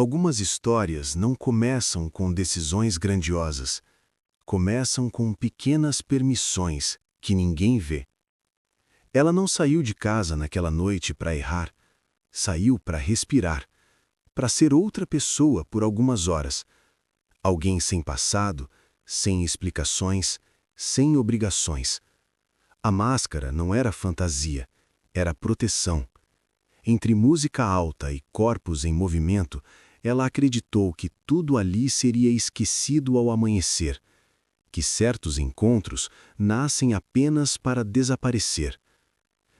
Algumas histórias não começam com decisões grandiosas, começam com pequenas permissões que ninguém vê. Ela não saiu de casa naquela noite para errar, saiu para respirar, para ser outra pessoa por algumas horas. Alguém sem passado, sem explicações, sem obrigações. A máscara não era fantasia, era proteção. Entre música alta e corpos em movimento, ela acreditou que tudo ali seria esquecido ao amanhecer, que certos encontros nascem apenas para desaparecer.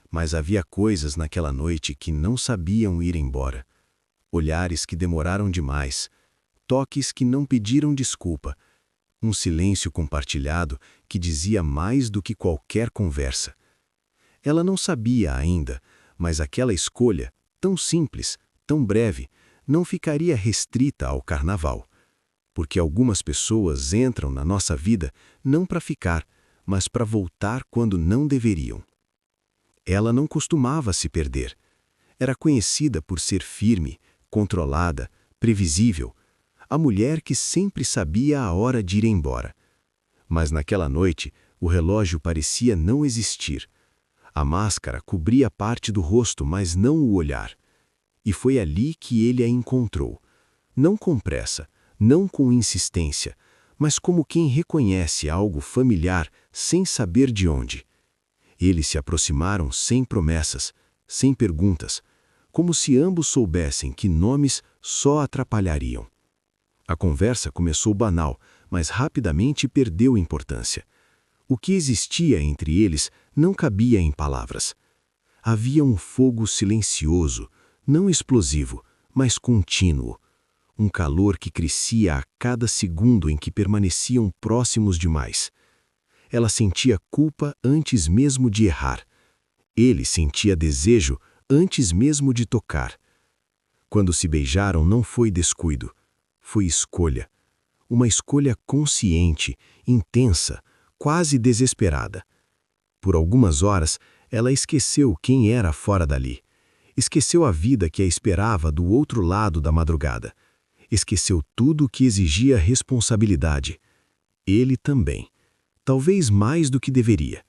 Mas havia coisas naquela noite que não sabiam ir embora. Olhares que demoraram demais, toques que não pediram desculpa, um silêncio compartilhado que dizia mais do que qualquer conversa. Ela não sabia ainda, mas aquela escolha, tão simples, tão breve, não ficaria restrita ao carnaval. Porque algumas pessoas entram na nossa vida não para ficar, mas para voltar quando não deveriam. Ela não costumava se perder. Era conhecida por ser firme, controlada, previsível, a mulher que sempre sabia a hora de ir embora. Mas naquela noite, o relógio parecia não existir. A máscara cobria parte do rosto, mas não o olhar. E foi ali que ele a encontrou. Não com pressa, não com insistência, mas como quem reconhece algo familiar sem saber de onde. Eles se aproximaram sem promessas, sem perguntas, como se ambos soubessem que nomes só atrapalhariam. A conversa começou banal, mas rapidamente perdeu importância. O que existia entre eles não cabia em palavras. Havia um fogo silencioso, não explosivo, mas contínuo. Um calor que crescia a cada segundo em que permaneciam próximos demais. Ela sentia culpa antes mesmo de errar. Ele sentia desejo antes mesmo de tocar. Quando se beijaram não foi descuido, foi escolha. Uma escolha consciente, intensa, quase desesperada. Por algumas horas, ela esqueceu quem era fora dali. Esqueceu a vida que a esperava do outro lado da madrugada. Esqueceu tudo o que exigia responsabilidade. Ele também. Talvez mais do que deveria.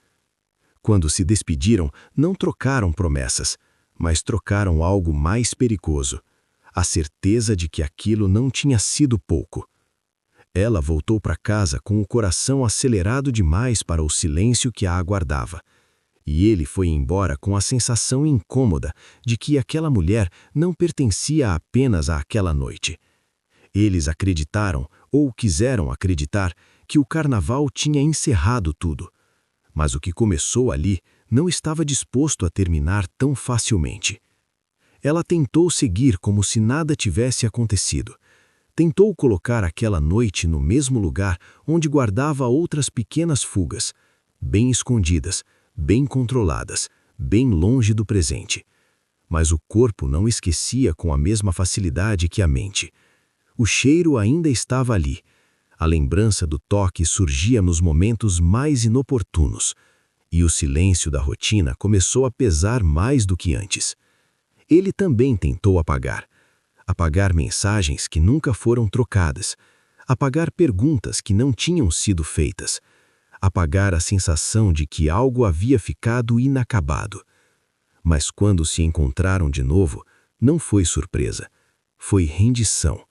Quando se despediram, não trocaram promessas, mas trocaram algo mais perigoso. A certeza de que aquilo não tinha sido pouco. Ela voltou para casa com o coração acelerado demais para o silêncio que a aguardava. E ele foi embora com a sensação incômoda de que aquela mulher não pertencia apenas àquela noite. Eles acreditaram, ou quiseram acreditar, que o carnaval tinha encerrado tudo. Mas o que começou ali não estava disposto a terminar tão facilmente. Ela tentou seguir como se nada tivesse acontecido. Tentou colocar aquela noite no mesmo lugar onde guardava outras pequenas fugas, bem escondidas, bem controladas, bem longe do presente. Mas o corpo não esquecia com a mesma facilidade que a mente. O cheiro ainda estava ali. A lembrança do toque surgia nos momentos mais inoportunos. E o silêncio da rotina começou a pesar mais do que antes. Ele também tentou apagar. Apagar mensagens que nunca foram trocadas. Apagar perguntas que não tinham sido feitas. Apagar a sensação de que algo havia ficado inacabado. Mas quando se encontraram de novo, não foi surpresa. Foi rendição.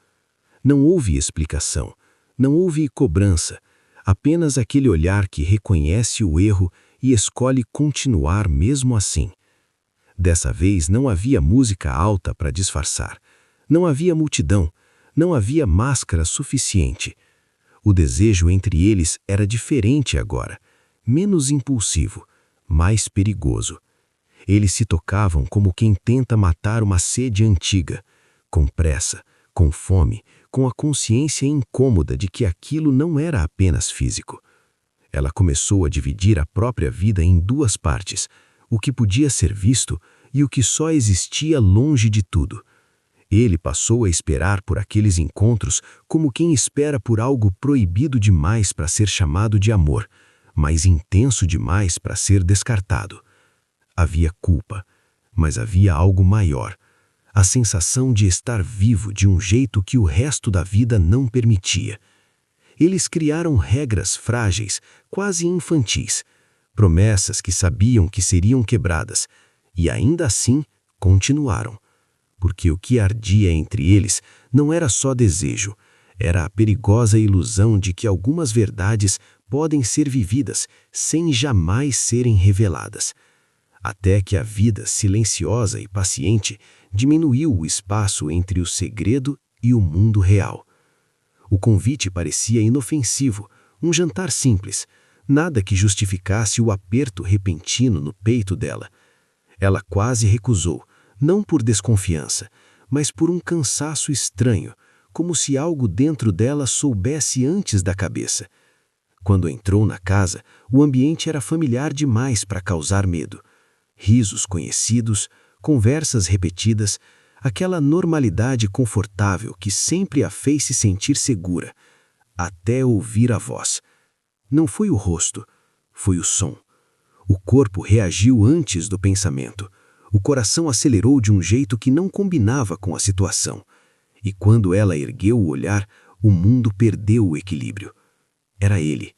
Não houve explicação. Não houve cobrança. Apenas aquele olhar que reconhece o erro e escolhe continuar mesmo assim. Dessa vez não havia música alta para disfarçar. Não havia multidão, não havia máscara suficiente. O desejo entre eles era diferente agora, menos impulsivo, mais perigoso. Eles se tocavam como quem tenta matar uma sede antiga, com pressa, com fome, com a consciência incômoda de que aquilo não era apenas físico. Ela começou a dividir a própria vida em duas partes, o que podia ser visto e o que só existia longe de tudo. Ele passou a esperar por aqueles encontros como quem espera por algo proibido demais para ser chamado de amor, mas intenso demais para ser descartado. Havia culpa, mas havia algo maior. a sensação de estar vivo de um jeito que o resto da vida não permitia. Eles criaram regras frágeis, quase infantis, promessas que sabiam que seriam quebradas, e ainda assim continuaram. Porque o que ardia entre eles não era só desejo, era a perigosa ilusão de que algumas verdades podem ser vividas sem jamais serem reveladas. Até que a vida silenciosa e paciente diminuiu o espaço entre o segredo e o mundo real. O convite parecia inofensivo, um jantar simples, nada que justificasse o aperto repentino no peito dela. Ela quase recusou, não por desconfiança, mas por um cansaço estranho, como se algo dentro dela soubesse antes da cabeça. Quando entrou na casa, o ambiente era familiar demais para causar medo. Risos conhecidos, conversas repetidas, aquela normalidade confortável que sempre a fez se sentir segura, até ouvir a voz. Não foi o rosto, foi o som. O corpo reagiu antes do pensamento. O coração acelerou de um jeito que não combinava com a situação. E quando ela ergueu o olhar, o mundo perdeu o equilíbrio. Era ele,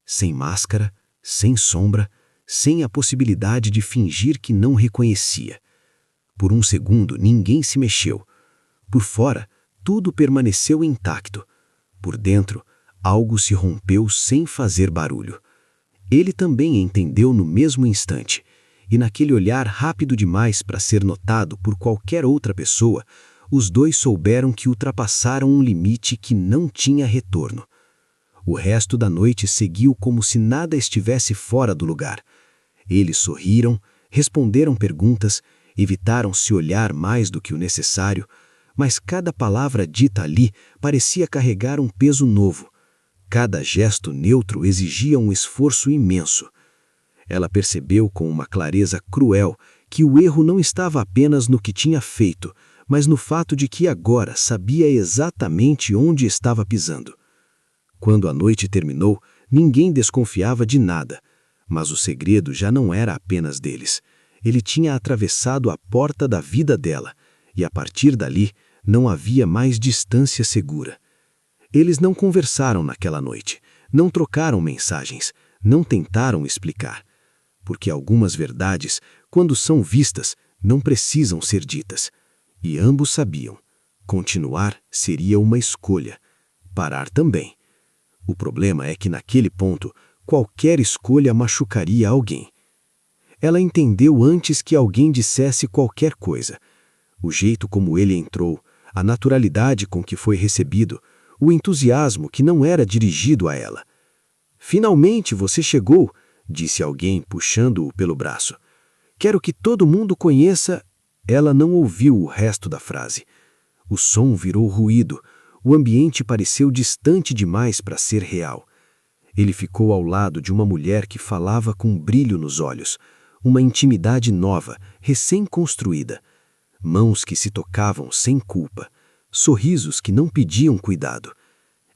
sem máscara, sem sombra, sem a possibilidade de fingir que não reconhecia. Por um segundo, ninguém se mexeu. Por fora, tudo permaneceu intacto. Por dentro, algo se rompeu sem fazer barulho. Ele também entendeu no mesmo instante, e naquele olhar rápido demais para ser notado por qualquer outra pessoa, os dois souberam que ultrapassaram um limite que não tinha retorno. O resto da noite seguiu como se nada estivesse fora do lugar. Eles sorriram, responderam perguntas, evitaram se olhar mais do que o necessário, mas cada palavra dita ali parecia carregar um peso novo. Cada gesto neutro exigia um esforço imenso. Ela percebeu com uma clareza cruel que o erro não estava apenas no que tinha feito, mas no fato de que agora sabia exatamente onde estava pisando. Quando a noite terminou, ninguém desconfiava de nada, mas o segredo já não era apenas deles. Ele tinha atravessado a porta da vida dela, e a partir dali não havia mais distância segura. Eles não conversaram naquela noite, não trocaram mensagens, não tentaram explicar. Porque algumas verdades, quando são vistas, não precisam ser ditas. E ambos sabiam. Continuar seria uma escolha. Parar também. O problema é que naquele ponto, qualquer escolha machucaria alguém. Ela entendeu antes que alguém dissesse qualquer coisa. O jeito como ele entrou, a naturalidade com que foi recebido, o entusiasmo que não era dirigido a ela. "Finalmente você chegou", disse alguém puxando-o pelo braço. "Quero que todo mundo conheça..." Ela não ouviu o resto da frase. O som virou ruído. O ambiente pareceu distante demais para ser real. Ele ficou ao lado de uma mulher que falava com brilho nos olhos, uma intimidade nova, recém-construída. Mãos que se tocavam sem culpa, sorrisos que não pediam cuidado.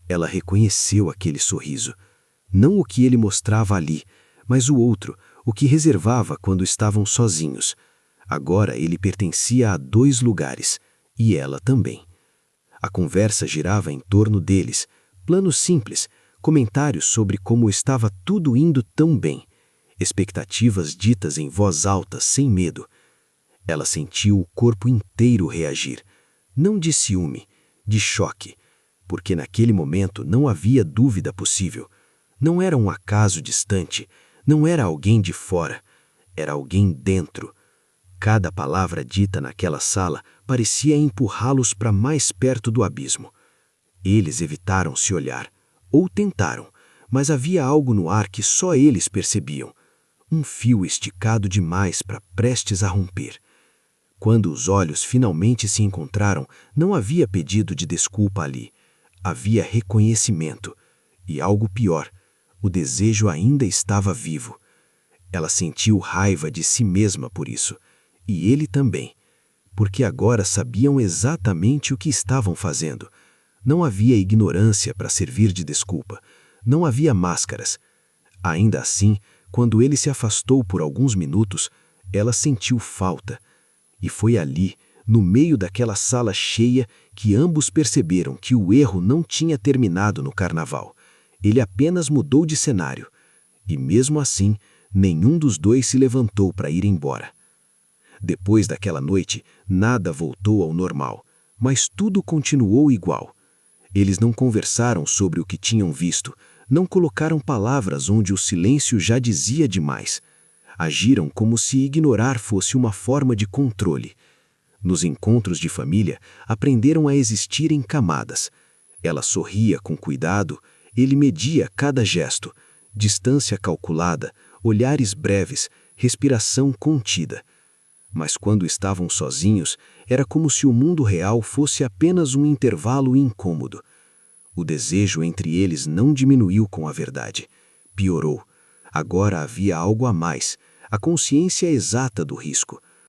Ela reconheceu aquele sorriso. Não o que ele mostrava ali, mas o outro, o que reservava quando estavam sozinhos. Agora ele pertencia a dois lugares, e ela também. A conversa girava em torno deles, planos simples, comentários sobre como estava tudo indo tão bem, expectativas ditas em voz alta, sem medo. Ela sentiu o corpo inteiro reagir, não de ciúme, de choque, porque naquele momento não havia dúvida possível. Não era um acaso distante, não era alguém de fora, era alguém dentro. Cada palavra dita naquela sala parecia empurrá-los para mais perto do abismo. Eles evitaram se olhar, ou tentaram, mas havia algo no ar que só eles percebiam. Um fio esticado demais para prestes a romper. Quando os olhos finalmente se encontraram, não havia pedido de desculpa ali. Havia reconhecimento. E algo pior, o desejo ainda estava vivo. Ela sentiu raiva de si mesma por isso. E ele também. Porque agora sabiam exatamente o que estavam fazendo. Não havia ignorância para servir de desculpa. Não havia máscaras. Ainda assim, quando ele se afastou por alguns minutos, ela sentiu falta. E foi ali, no meio daquela sala cheia que ambos perceberam que o erro não tinha terminado no carnaval. Ele apenas mudou de cenário. E mesmo assim, nenhum dos dois se levantou para ir embora. Depois daquela noite, nada voltou ao normal, mas tudo continuou igual. Eles não conversaram sobre o que tinham visto, não colocaram palavras onde o silêncio já dizia demais. Agiram como se ignorar fosse uma forma de controle. Nos encontros de família, aprenderam a existir em camadas. Ela sorria com cuidado, ele media cada gesto, distância calculada, olhares breves, respiração contida. Mas quando estavam sozinhos, era como se o mundo real fosse apenas um intervalo incômodo. O desejo entre eles não diminuiu com a verdade. Piorou. Agora havia algo a mais, a consciência exata do risco.